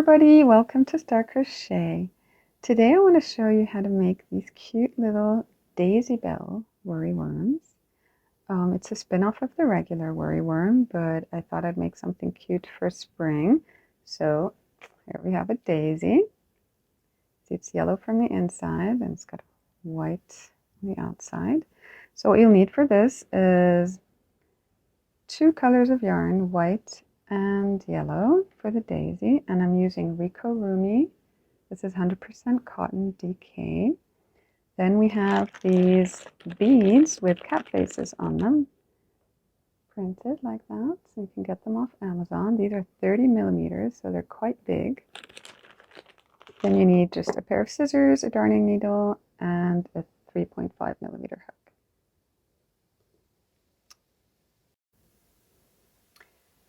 everybody, welcome to Start Crochet. Today I want to show you how to make these cute little Daisy Belle worry worms. It's a spin-off of the regular worry worm, but I thought I'd make something cute for spring. So here we have a daisy. See, it's yellow from the inside and it's got white on the outside. So what you'll need for this is 2 colors of yarn, white and yellow for the daisy, and I'm using Rico Rumi. This is 100% cotton DK. Then we have these beads with cat faces on them, printed like that, so you can get them off Amazon. These are 30 millimeters, so they're quite big. Then you need just a pair of scissors, a darning needle, and a 3.5 millimeter hook.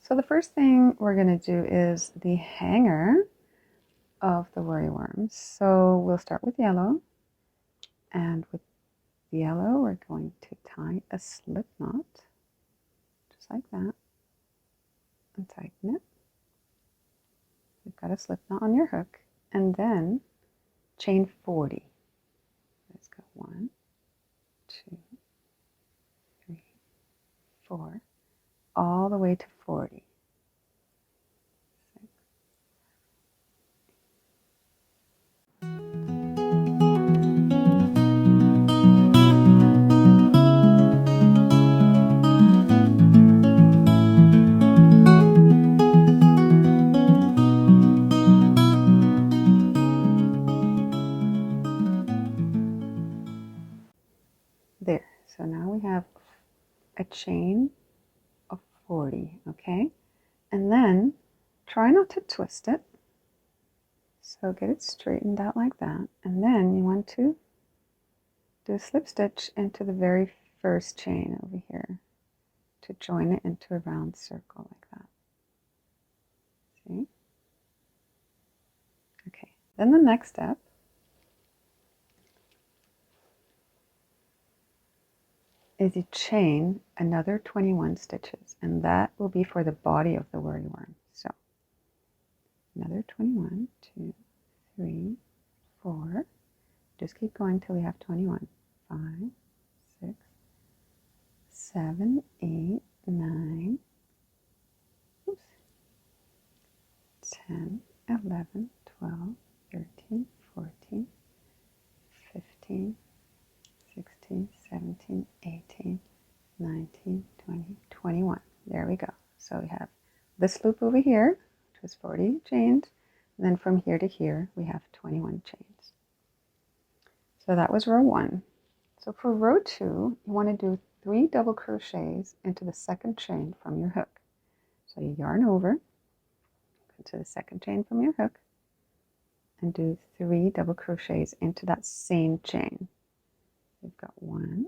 So the first thing we're going to do is the hanger of the worry worms. So we'll start with yellow, and with the yellow we're going to tie a slip knot, just like that, and tighten it. You've got a slip knot on your hook, and then chain 40. Let's go 1, 2, 3, 4, all the way to 40. There, so now we have a chain of 40, okay? And then try not to twist it. So get it straightened out like that. And then you want to do a slip stitch into the very first chain over here to join it into a round circle like that. See? Okay, then the next step is you chain another 21 stitches, and that will be for the body of the worry worm. So another 21, 2, 3, 4. Just keep going till we have 21. 5, 6, 7, 8, 9, 10, 11, 12, 13, 14, 15, 16, 17, 18, 19, 20, 21. There we go. So we have this loop over here, which was 40 chains, and then from here to here we have 21 chains. So that was row 1. So for row 2, you want to do 3 double crochets into the second chain from your hook. So you yarn over into the second chain from your hook and do 3 double crochets into that same chain. You've got 1,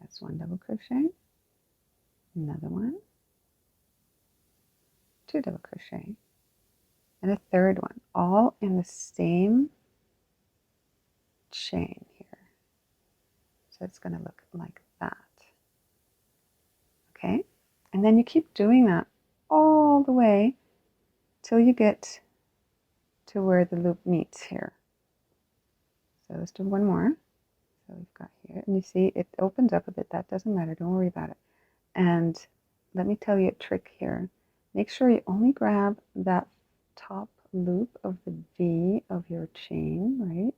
that's 1 double crochet, another one, 2 double crochet, and a third one, all in the same chain here. So it's going to look like that. Okay, and then you keep doing that all the way till you get to where the loop meets here. So let's do one more. So we've got here, and you see it opens up a bit. That doesn't matter, don't worry about it. And let me tell you a trick here. Make sure you only grab that top loop of the V of your chain, right?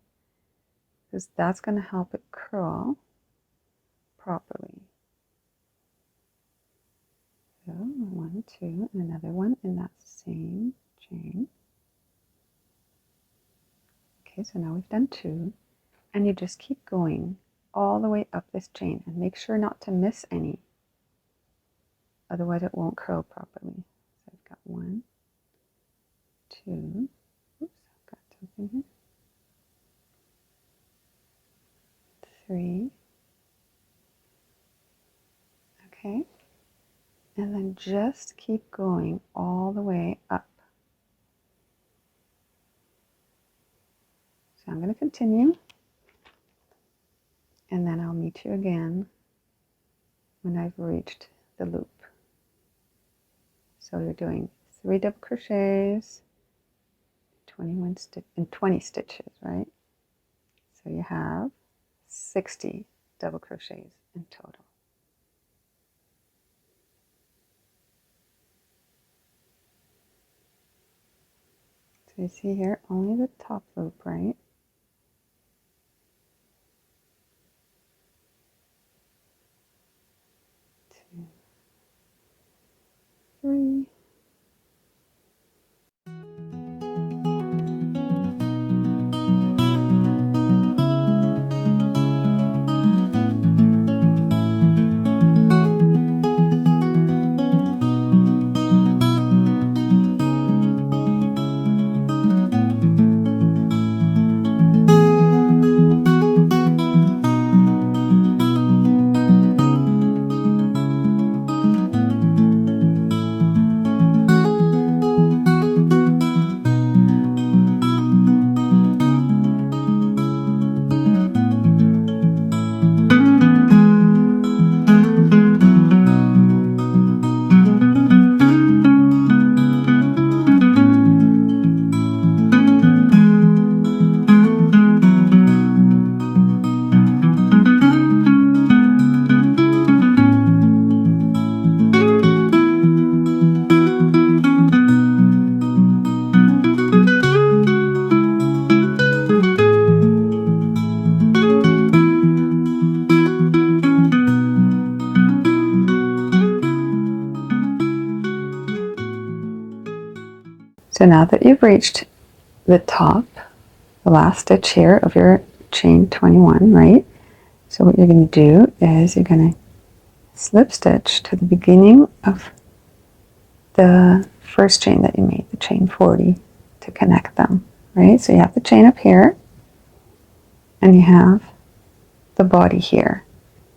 Because that's going to help it curl properly. So 1, 2, and another one in that same chain. Okay, so now we've done 2, and you just keep going all the way up this chain and make sure not to miss any, otherwise it won't curl properly. So I've got 1, 2, oops, I've got something here, 3, okay, and then just keep going all the way up. So I'm going to continue, and then I'll meet you again when I've reached the loop. So you're doing 3 double crochets, 21 and 20 stitches, right? So you have 60 double crochets in total. So you see here only the top loop, right? 2, 3. So now that you've reached the top, the last stitch here of your chain 21, right? So what you're going to do is you're going to slip stitch to the beginning of the first chain that you made, the chain 40, to connect them, right? So you have the chain up here, and you have the body here.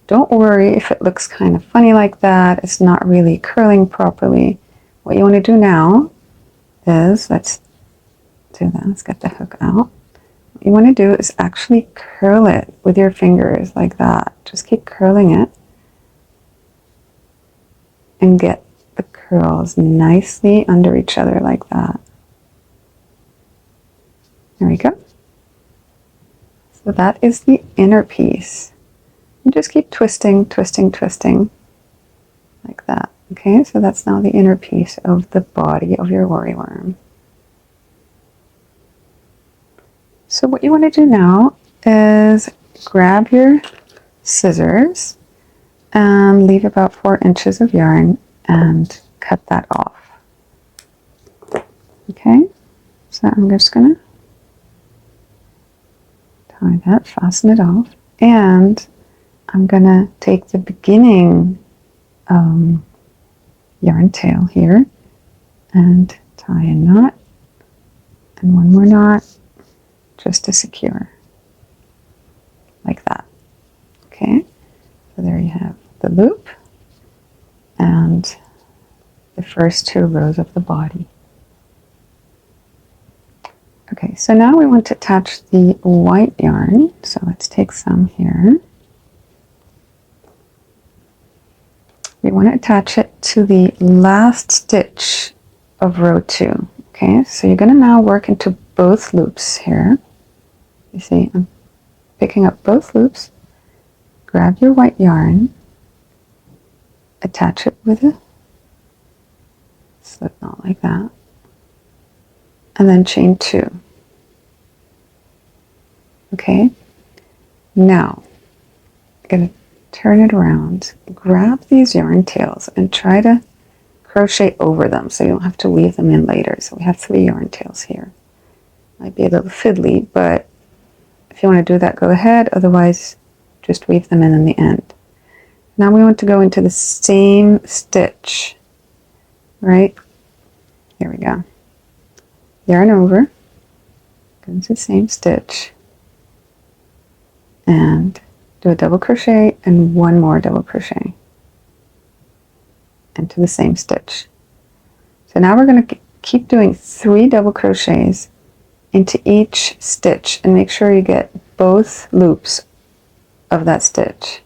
Don't worry if it looks kind of funny like that. It's not really curling properly. What you want to do now is, let's do that. Let's get the hook out. What you want to do is actually curl it with your fingers like that. Just keep curling it and get the curls nicely under each other like that. There we go. So that is the inner piece. And just keep twisting, twisting, twisting like that. Okay, so that's now the inner piece of the body of your worry worm. So what you want to do now is grab your scissors and leave about 4 inches of yarn and cut that off. Okay, so I'm just going to tie that, fasten it off, and I'm going to take the beginning yarn tail here and tie a knot and one more knot just to secure, like that. Okay, so there you have the loop and the first 2 rows of the body. Okay, so now we want to attach the white yarn, so let's take some here. We want to attach it to the last stitch of row 2. Okay, so you're going to now work into both loops here. You see, I'm picking up both loops. Grab your white yarn, attach it with a slip knot like that, and then chain 2. Okay, now I'm going to turn it around, grab these yarn tails and try to crochet over them so you don't have to weave them in later. So we have 3 yarn tails here. Might be a little fiddly, but if you want to do that, go ahead. Otherwise, just weave them in the end. Now we want to go into the same stitch, right? Here we go. Yarn over, go into the same stitch, and do a double crochet and 1 more double crochet into the same stitch. So now we're going to keep doing 3 double crochets into each stitch and make sure you get both loops of that stitch.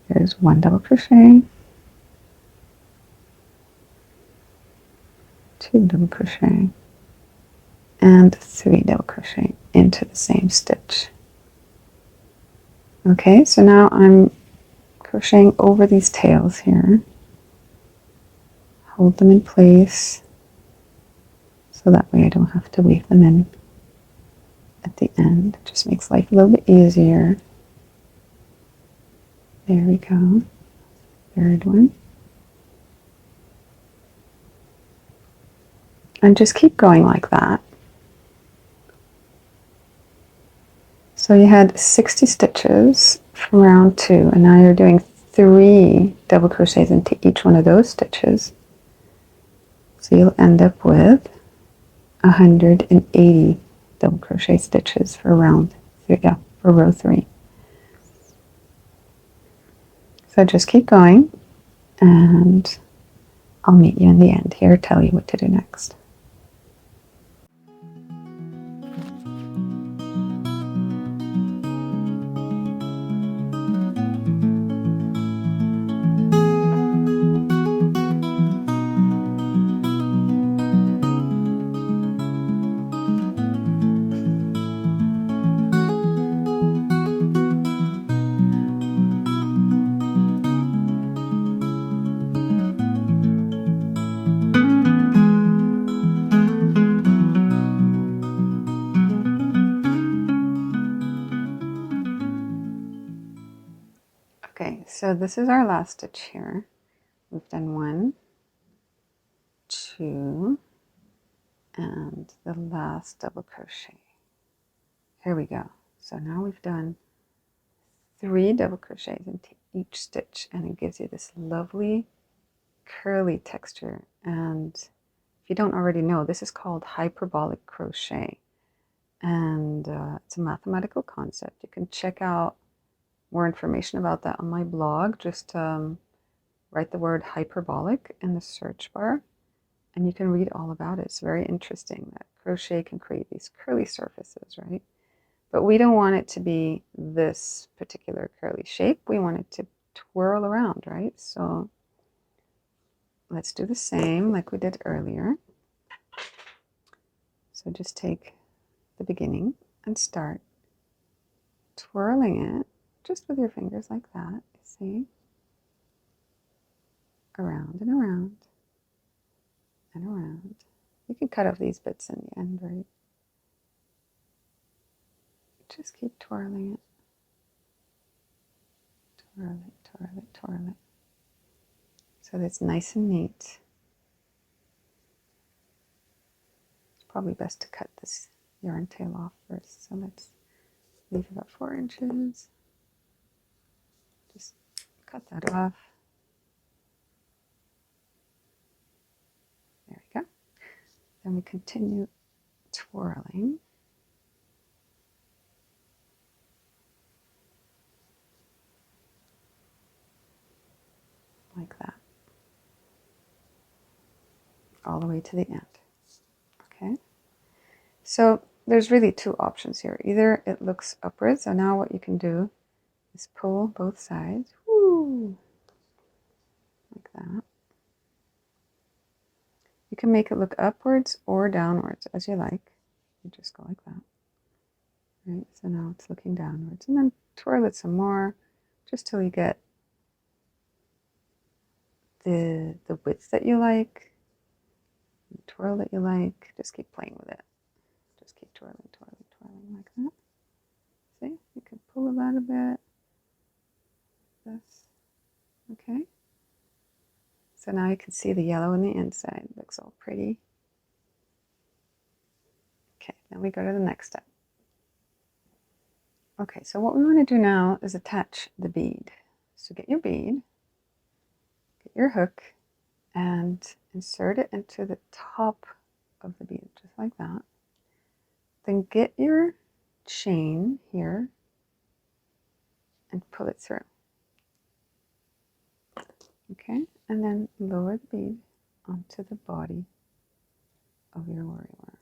There's 1 double crochet, 2 double crochet and 3 double crochet into the same stitch. Okay, so now I'm crocheting over these tails here. Hold them in place so that way I don't have to weave them in at the end. It just makes life a little bit easier. There we go. Third one. And just keep going like that. So you had 60 stitches from round 2, and now you're doing 3 double crochets into each one of those stitches. So you'll end up with 180 double crochet stitches for round 3, for row 3. So just keep going, and I'll meet you in the end here, tell you what to do next. Okay, so this is our last stitch here. We've done 1, 2, and the last double crochet. Here we go. So now we've done 3 double crochets into each stitch, and it gives you this lovely curly texture. And if you don't already know, this is called hyperbolic crochet, and it's a mathematical concept. You can check out more information about that on my blog. Just write the word hyperbolic in the search bar, and you can read all about it. It's very interesting that crochet can create these curly surfaces, right? But we don't want it to be this particular curly shape. We want it to twirl around, right? So let's do the same like we did earlier. So just take the beginning and start twirling it just with your fingers like that, see? Around and around and around. You can cut off these bits in the end, right? Just keep twirling it. Twirl it, twirl it, twirl it. So that it's nice and neat. It's probably best to cut this yarn tail off first. So let's leave about 4 inches. Just cut that off. There we go. Then we continue twirling. Like that. All the way to the end. Okay. So there's really 2 options here. Either it looks upwards, so now what you can do is pull both sides. Woo! Like that. You can make it look upwards or downwards as you like. You just go like that. Right, so now it's looking downwards. And then twirl it some more, just till you get the width that you like, the twirl that you like. Just keep playing with it. Just keep twirling, twirling, twirling like that. See, you can pull it out a bit. This. Okay. So now you can see the yellow on the inside. It looks all pretty. Okay, then we go to the next step. Okay, so what we want to do now is attach the bead. So get your bead, get your hook, and insert it into the top of the bead, just like that. Then get your chain here and pull it through. Okay, and then lower the bead onto the body of your worry worm.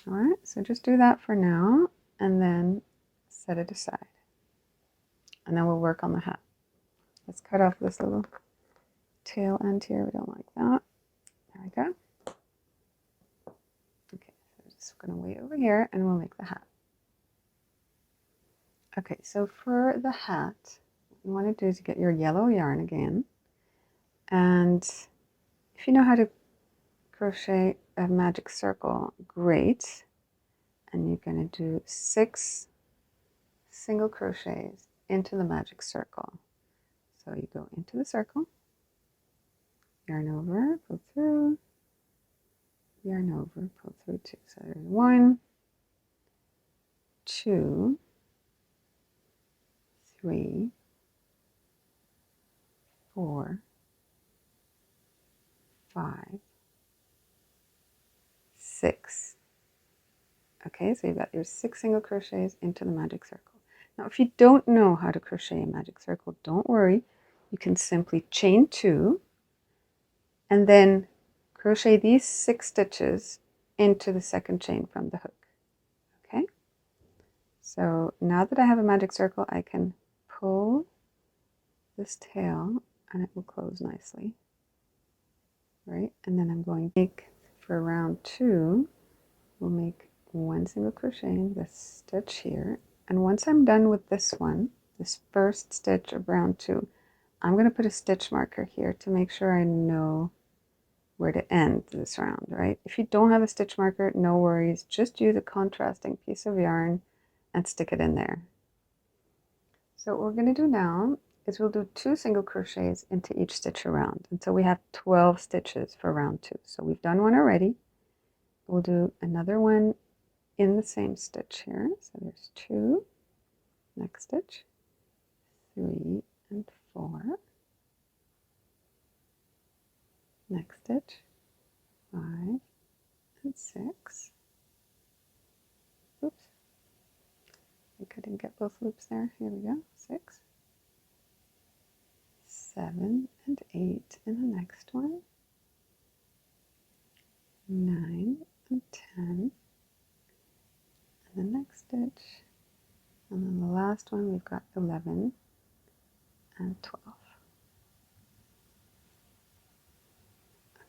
All right, so just do that for now, and then set it aside. And then we'll work on the hat. Let's cut off this little tail end here. We don't like that. There we go. Okay, so I'm just going to wait over here and we'll make the hat. Okay, so for the hat, what you want to do is get your yellow yarn again. And if you know how to crochet a magic circle, great. And you're going to do 6 single crochets into the magic circle. So you go into the circle, yarn over, pull through, yarn over, pull through 2. So there's 1, 2, 3, 4, 5, 6. Okay, so you've got your 6 single crochets into the magic circle. Now, if you don't know how to crochet a magic circle, don't worry. You can simply chain 2 and then crochet these 6 stitches into the second chain from the hook. Okay, so now that I have a magic circle, I can pull this tail and it will close nicely. Right, and then I'm going to make for round 2, we'll make 1 single crochet in this stitch here, and once I'm done with this one, this first stitch of round 2, I'm going to put a stitch marker here to make sure I know where to end this round. Right, if you don't have a stitch marker, no worries, just use a contrasting piece of yarn and stick it in there. So what we're going to do now is we'll do 2 single crochets into each stitch around until we have 12 stitches for round 2. So we've done one already. We'll do another one in the same stitch here. So there's 2, next stitch, 3 and 4, next stitch, 5 and 6. Oops, I think I didn't get both loops there. Here we go, 6, 7 and 8 in the next one, 9 and 10 in the next stitch, and then the last one we've got 11 and 12.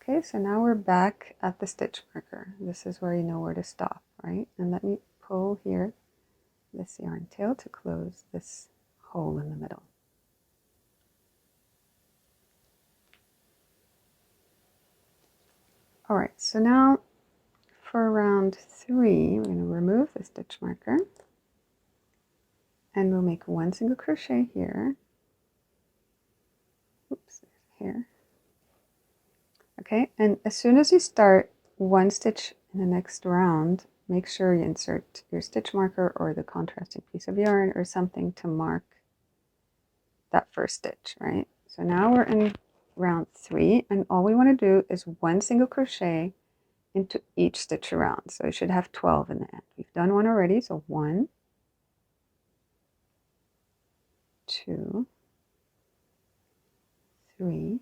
Okay, so now we're back at the stitch marker. This is where you know where to stop, right? And let me pull here this yarn tail to close this hole in the middle. All right, so now for round 3, we're going to remove the stitch marker and we'll make 1 single crochet here. Oops, there's a hair. Okay, and as soon as you start 1 stitch in the next round, make sure you insert your stitch marker or the contrasting piece of yarn or something to mark that first stitch, right? So now we're in round 3 and all we want to do is 1 single crochet into each stitch around. So you should have 12 in the end. We've done one already, so 1, 2, 3,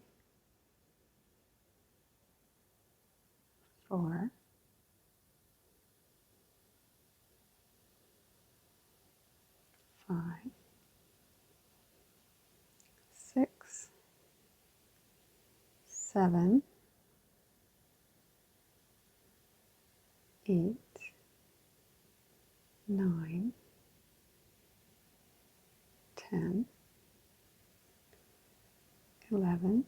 4, 5, 6, 7, 8, 9, 10, 11,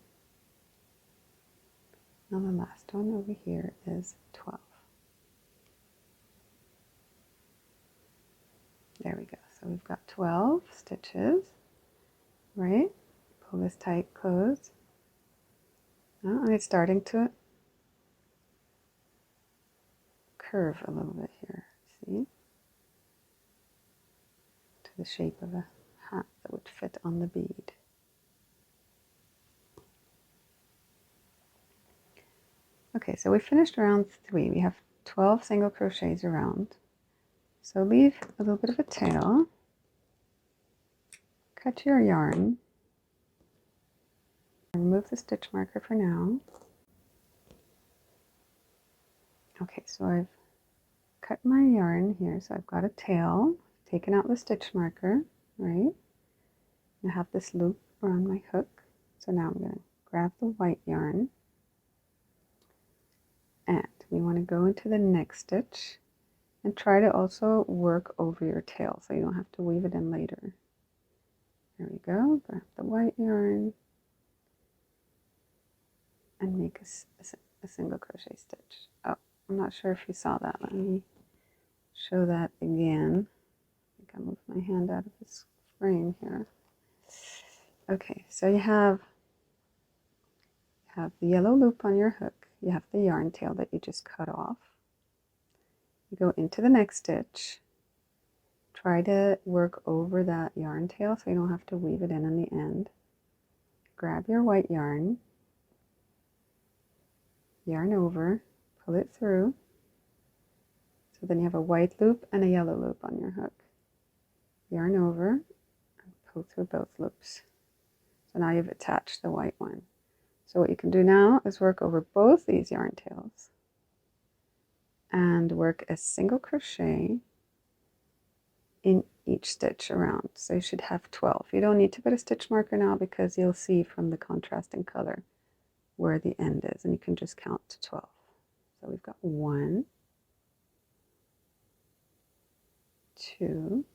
and the last one over here is 12. There we go. So we've got 12 stitches, right? Pull this tight closed. Oh, and it's starting to curve a little bit here, see? To the shape of a hat that would fit on the bead. Okay, so we finished round 3. We have 12 single crochets around. So leave a little bit of a tail. Cut your yarn. Remove the stitch marker for now. Okay, so I've cut my yarn here, so I've got a tail, taken out the stitch marker, right? I have this loop around my hook. So now I'm going to grab the white yarn and we want to go into the next stitch and try to also work over your tail so you don't have to weave it in later. There we go, grab the white yarn and make a single crochet stitch. Oh, I'm not sure if you saw that. Let me show that again. I think I moved my hand out of this frame here. Okay, so you have the yellow loop on your hook. You have the yarn tail that you just cut off. You go into the next stitch. Try to work over that yarn tail so you don't have to weave it in the end. Grab your white yarn, yarn over, pull it through. So then you have a white loop and a yellow loop on your hook. Yarn over and pull through both loops. So now you've attached the white one. So what you can do now is work over both these yarn tails and work a single crochet in each stitch around. So you should have 12. You don't need to put a stitch marker now because you'll see from the contrasting color where the end is, and you can just count to 12. So we've got 1, 2,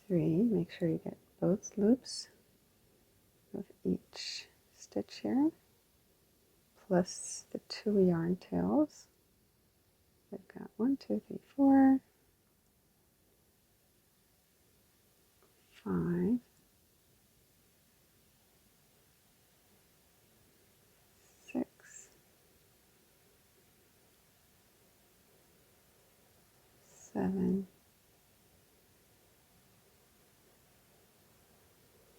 3. Make sure you get both loops of each stitch here, plus the 2 yarn tails. We've got 1, 2, 3, 4, 5, 6, 7,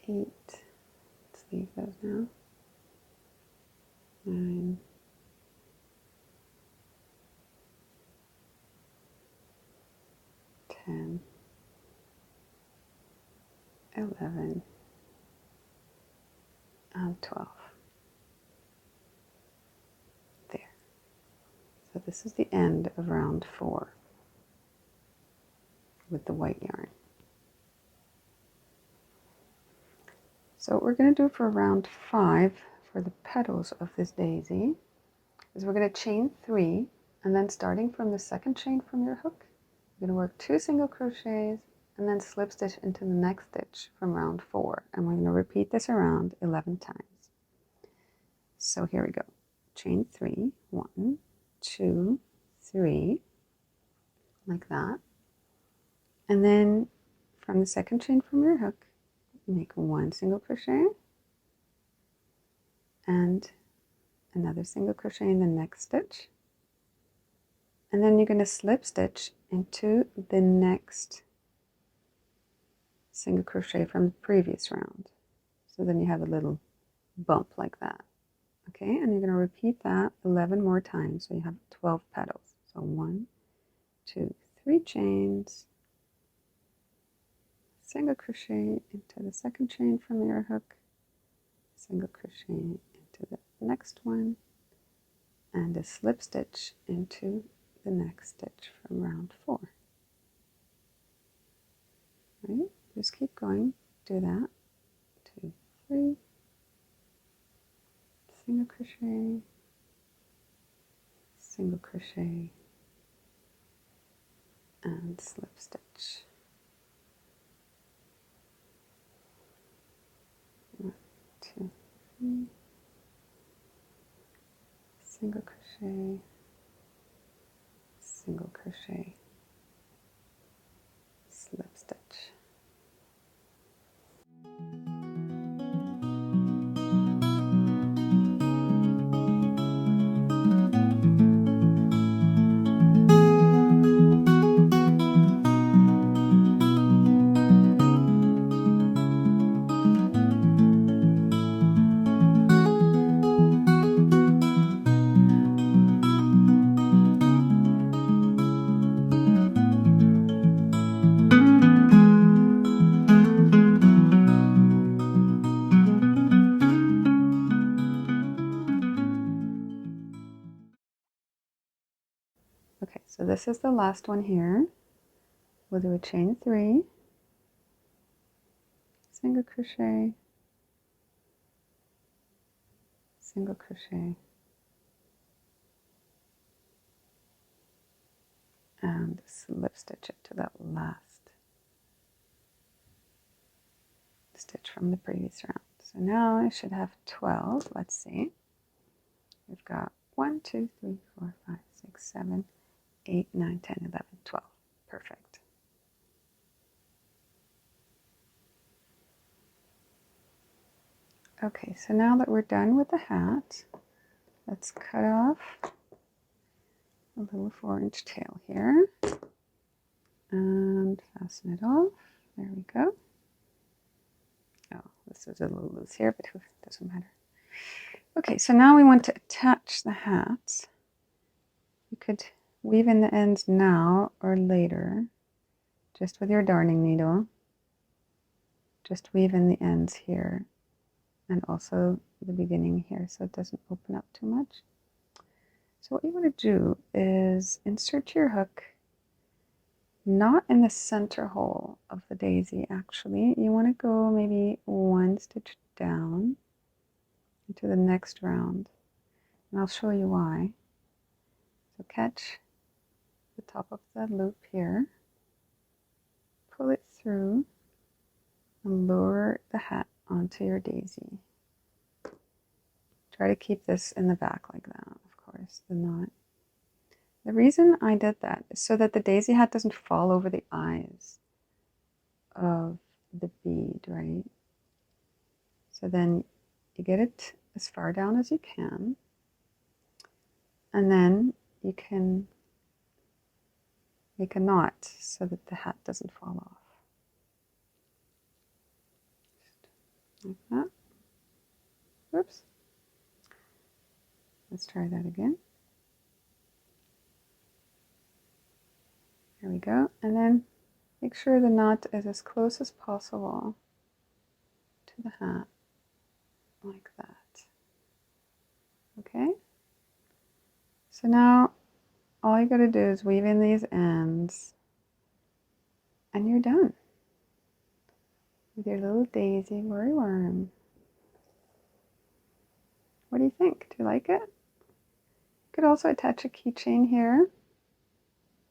8. Let's leave those now. 9, 10, 11, and 12. There. So this is the end of round 4 with the white yarn. So what we're going to do for round 5 for the petals of this daisy is we're going to chain 3, and then starting from the second chain from your hook, you're going to work 2 single crochets and then slip stitch into the next stitch from round 4, and we're going to repeat this around 11 times. So here we go. Chain 3, 1, 2, 3, like that, and then from the second chain from your hook, make 1 single crochet and another single crochet in the next stitch, and then you're going to slip stitch into the next single crochet from the previous round. So then you have a little bump like that. Okay, and you're going to repeat that 11 more times, so you have 12 petals. So 1, 2, 3 chains, single crochet into the second chain from your hook, single crochet into the next one, and a slip stitch into the next stitch from round 4. Right? Just keep going. Do that. 2, 3, single crochet, single crochet, and slip stitch. 1, 2, 3, single crochet, single crochet, slip stitch. Okay, so this is the last one here. We'll do a chain 3, single crochet, single crochet, and slip stitch it to that last stitch from the previous round. So now I should have 12. Let's see. We've got 1, 2, 3, 4, 5, 6, 7, 8, 9, 10, 11, 12. Perfect. Okay, so now that we're done with the hat, let's cut off a little 4-inch tail here and fasten it off. There we go. Oh, this is a little loose here, but it doesn't matter. Okay, so now we want to attach the hat. You could weave in the ends now or later, just with your darning needle. Just weave in the ends here and also the beginning here so it doesn't open up too much. So what you want to do is insert your hook not in the center hole of the daisy actually. You want to go maybe 1 stitch down into the next round, and I'll show you why. So catch the top of the loop here, pull it through, and lower the hat onto your daisy. Try to keep this in the back like that, of course, the knot. The reason I did that is so that the daisy hat doesn't fall over the eyes of the bead, right? So then you get it as far down as you can, and then you can make a knot so that the hat doesn't fall off. Just like that. Whoops. Let's try that again. There we go. And then make sure the knot is as close as possible to the hat, like that. Okay? So now all you gotta do is weave in these ends and you're done with your little daisy worry worm. What do you think? Do you like it? You could also attach a keychain here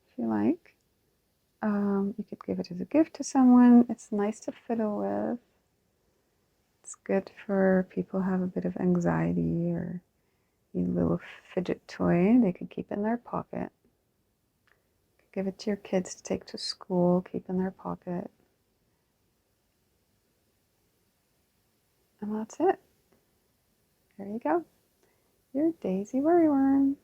if you like. You could give it as a gift to someone. It's nice to fiddle with. It's good for people who have a bit of anxiety or a little fidget toy they could keep in their pocket. You could give it to your kids to take to school, keep in their pocket. And that's it. There you go. Your Daisy Worry Worm.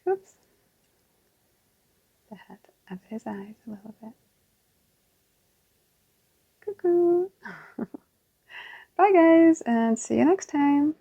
Oops. The hat of his eyes a little bit. Cuckoo. Bye guys, and see you next time.